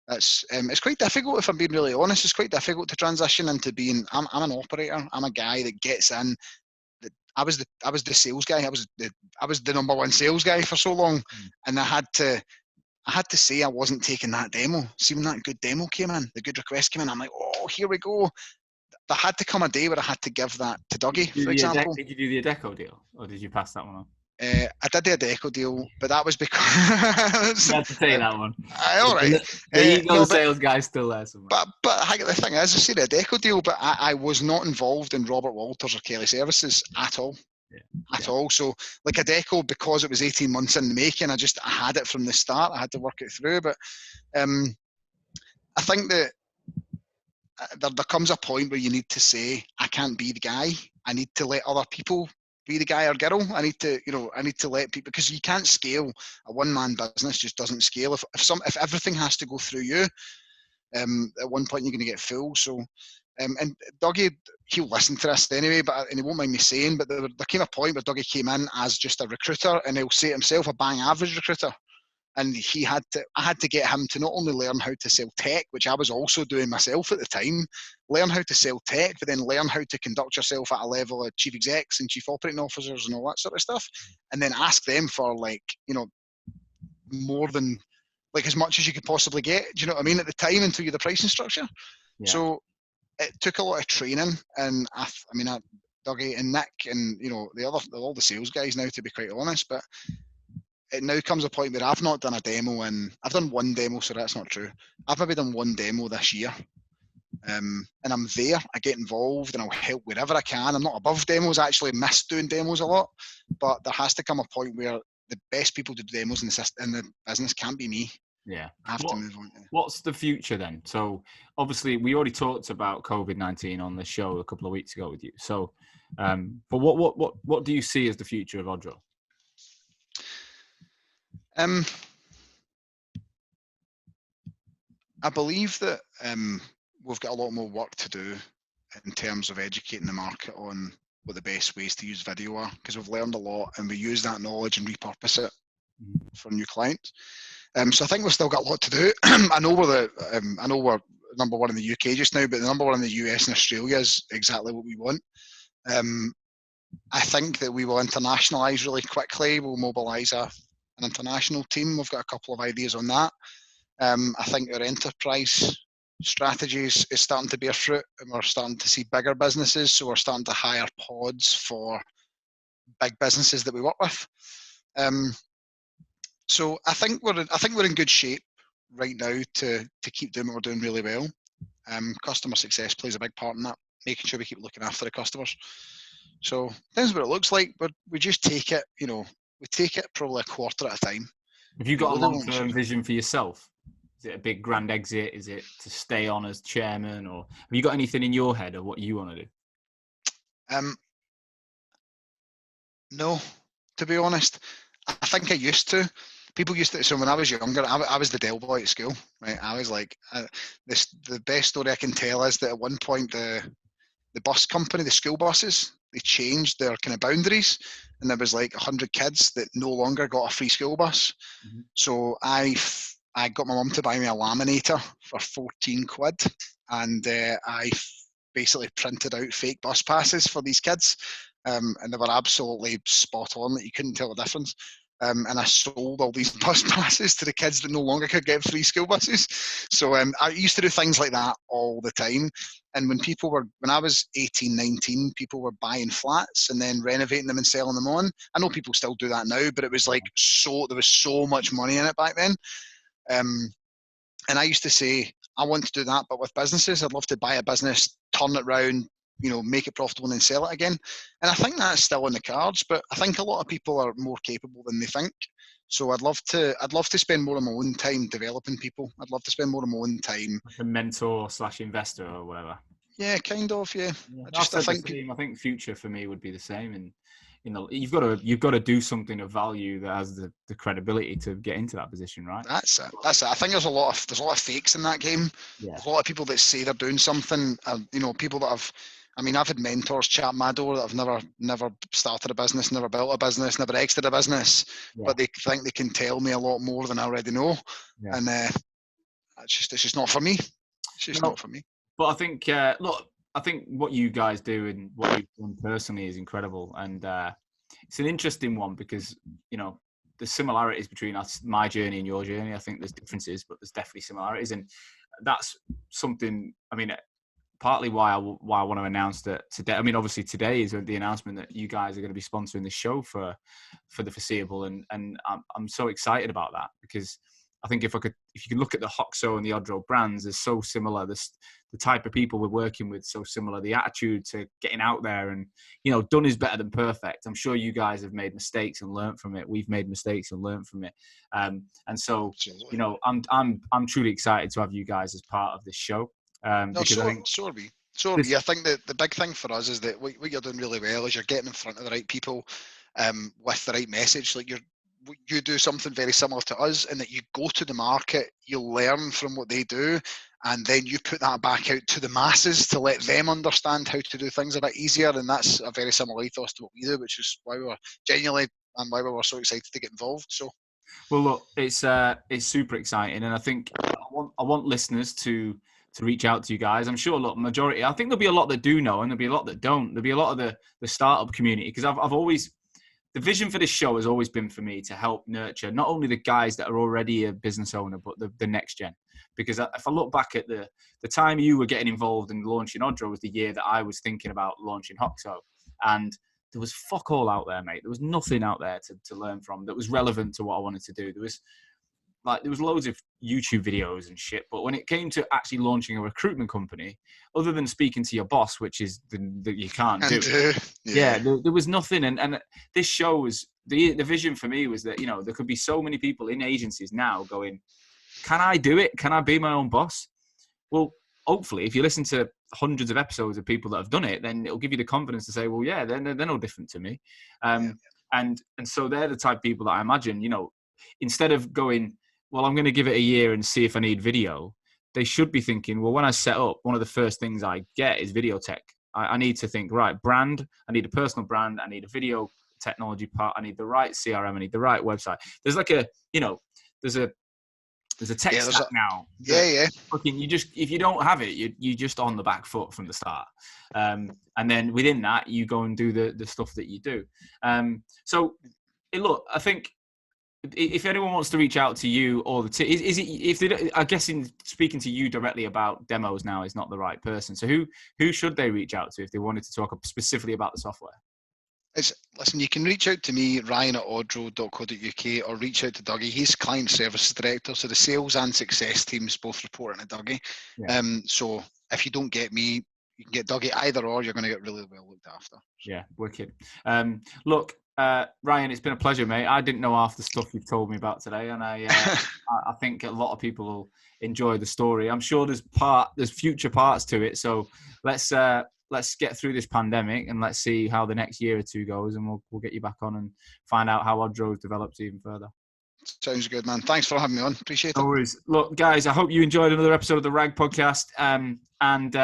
That's it's quite difficult, if I'm being really honest. It's quite difficult to transition into being. I'm an operator. I'm a guy that gets in. I was the sales guy. I was the number one sales guy for so long, and I had to say I wasn't taking that demo. See, when that good demo came in, the good request came in, I'm like, oh, here we go. There had to come a day where I had to give that to Dougie, for example. Did you do the Adecco deal, or did you pass that one on? I did the Adecco deal, but that was because you had to take that one. All right. The sales guy's still there somewhere. But the thing is, I see the Adecco deal, but I was not involved in Robert Walters or Kelly Services at all. At all. So like Adecco, because it was 18 months in the making, I had it from the start. I had to work it through. But I think that there comes a point where you need to say, I can't be the guy. I need to let other people be the guy or girl. I need to let people, because you can't scale. A one-man business just doesn't scale. If everything has to go through you, at one point you're going to get full. So, and Dougie, he'll listen to this anyway, and he won't mind me saying, but there came a point where Dougie came in as just a recruiter, and he'll say himself a bang average recruiter. And I had to get him to not only learn how to sell tech, which I was also doing myself at the time, learn how to sell tech, but then learn how to conduct yourself at a level of chief execs and chief operating officers and all that sort of stuff. And then ask them for more than as much as you could possibly get. Do you know what I mean? At the time, until you're the pricing structure. Yeah. So it took a lot of training, and Dougie and Nick and all the sales guys now, to be quite honest, but it now comes a point where I've not done a demo, and I've done one demo, so that's not true. I've maybe done one demo this year. And I'm there, I get involved, and I'll help wherever I can. I'm not above demos. I actually miss doing demos a lot, but there has to come a point where the best people to do demos in the business can't be me. Yeah. I have to move on. What's the future then? So obviously we already talked about COVID-19 on the show a couple of weeks ago with you. So, but what do you see as the future of Odro? I believe that we've got a lot more work to do in terms of educating the market on what the best ways to use video are, because we've learned a lot and we use that knowledge and repurpose it for new clients. So I think we've still got a lot to do. I know we're number one in the UK just now, but the number one in the US and Australia is exactly what we want. I think that we will internationalise really quickly. We'll mobilise an international team. We've got a couple of ideas on that. I think our enterprise strategies is starting to bear fruit, and we're starting to see bigger businesses. So we're starting to hire pods for big businesses that we work with. So I think we're in good shape right now to keep doing what we're doing really well. Customer success plays a big part in that, making sure we keep looking after the customers. So depends what it looks like, but we just take it, we take it probably a quarter at a time. Have you got a long-term vision for yourself? Is it a big grand exit? Is it to stay on as chairman, or have you got anything in your head of what you want to do? No, to be honest. I think I used to. People used to. So when I was younger, I was the Dell boy at school, right? I was like, the best story I can tell is that at one point the bus company, the school buses, they changed their kind of boundaries, and there was like 100 kids that no longer got a free school bus. Mm-hmm. So I got my mum to buy me a laminator for 14 quid, and I basically printed out fake bus passes for these kids, and they were absolutely spot on, that you couldn't tell the difference. And I sold all these bus passes to the kids that no longer could get free school buses. So I used to do things like that all the time. And when I was 18, 19, people were buying flats and then renovating them and selling them on. I know people still do that now, but it was like there was so much money in it back then. And I used to say, I want to do that, but with businesses. I'd love to buy a business, turn it around, make it profitable and then sell it again. And I think that's still in the cards, but I think a lot of people are more capable than they think. So I'd love to spend more of my own time developing people. I'd love to spend more of my own time. Like a mentor / investor or whatever. Yeah, kind of, yeah. I think future for me would be the same. And you've got to do something of value that has the credibility to get into that position, right? That's it. I think there's a lot of fakes in that game. Yeah. There's a lot of people that say they're doing something. People that I've had mentors chat my door that have never started a business, never built a business, never exited a business, but they think they can tell me a lot more than I already know. Yeah. And it's just not for me. It's just not for me. But I think, I think what you guys do and what you've done personally is incredible. And it's an interesting one because, there's similarities between my journey and your journey. I think there's differences, but there's definitely similarities. And that's something, partly why I want to announce that today. Obviously today is the announcement that you guys are going to be sponsoring the show for the foreseeable. And I'm so excited about that because I think if you can look at the Hoxo and the Odro brands, they're so similar. The type of people we're working with, so similar. The attitude to getting out there and, done is better than perfect. I'm sure you guys have made mistakes and learned from it. We've made mistakes and learned from it. And so, I'm truly excited to have you guys as part of this show. I think that the big thing for us is that what you're doing really well is you're getting in front of the right people with the right message. Like you do something very similar to us in that you go to the market, you learn from what they do, and then you put that back out to the masses to let them understand how to do things a bit easier. And that's a very similar ethos to what we do, which is why we were genuinely and why we were so excited to get involved. So, well, look, it's super exciting, and I think I want listeners to reach out to you guys. I'm sure, look, majority. I think there'll be a lot that do know, and there'll be a lot that don't. There'll be a lot of the startup community because I've always. The vision for this show has always been for me to help nurture not only the guys that are already a business owner, but the next gen. Because if I look back at the time you were getting involved in launching Odro was the year that I was thinking about launching Hoxo. And there was fuck all out there, mate. There was nothing out there to learn from that was relevant to what I wanted to do. There was loads of YouTube videos and shit, but when it came to actually launching a recruitment company, other than speaking to your boss, which is that you can't do, there was nothing. And this show was the vision for me was that, you know, there could be so many people in agencies now going, can I do it? Can I be my own boss? Well, hopefully, if you listen to hundreds of episodes of people that have done it, then it'll give you the confidence to say, well, yeah, they're no different to me. And so they're the type of people that I imagine, you know, instead of going, well, I'm going to give it a year and see if I need video, they should be thinking, well, when I set up, one of the first things I get is video tech. I need to think, right, brand, I need a personal brand, I need a video technology part, I need the right CRM, I need the right website. There's like a, you know, there's a tech stack now. Fucking, if you don't have it, you're just on the back foot from the start. And then within that, you go and do the stuff that you do. So, look, I think if anyone wants to reach out to you or the team, I guess in speaking to you directly about demos now is not the right person. So who should they reach out to if they wanted to talk specifically about the software? Listen, you can reach out to me, Ryan at odro.co.uk, or reach out to Dougie. He's client services director, so the sales and success teams both report to Dougie. Yeah. So if you don't get me, you can get Dougie. Either or, you're going to get really well looked after. Yeah, wicked. Look, Ryan, it's been a pleasure, mate. I didn't know half the stuff you've told me about today, and I think a lot of people will enjoy the story. I'm sure there's future parts to it. So let's get through this pandemic and let's see how the next year or two goes, and we'll get you back on and find out how Odro develops even further. Sounds good, man. Thanks for having me on. Appreciate it. No worries. Look, guys, I hope you enjoyed another episode of the RAG podcast. And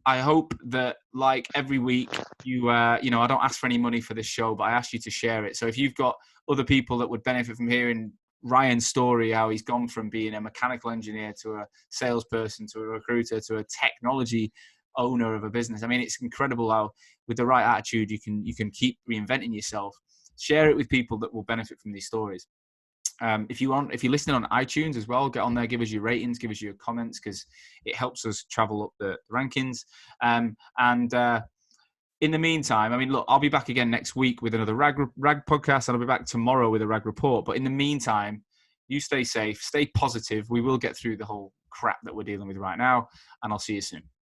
I hope that, like every week, I don't ask for any money for this show, but I ask you to share it. So if you've got other people that would benefit from hearing Ryan's story, how he's gone from being a mechanical engineer to a salesperson to a recruiter to a technology owner of a business. I mean, it's incredible how with the right attitude you can keep reinventing yourself. Share it with people that will benefit from these stories. If you're listening on iTunes as well, get on there, give us your ratings, give us your comments, because it helps us travel up the rankings. And in the meantime, I mean, look, I'll be back again next week with another RAG podcast, and I'll be back tomorrow with a RAG report. But in the meantime, you stay safe, stay positive. We will get through the whole crap that we're dealing with right now, and I'll see you soon.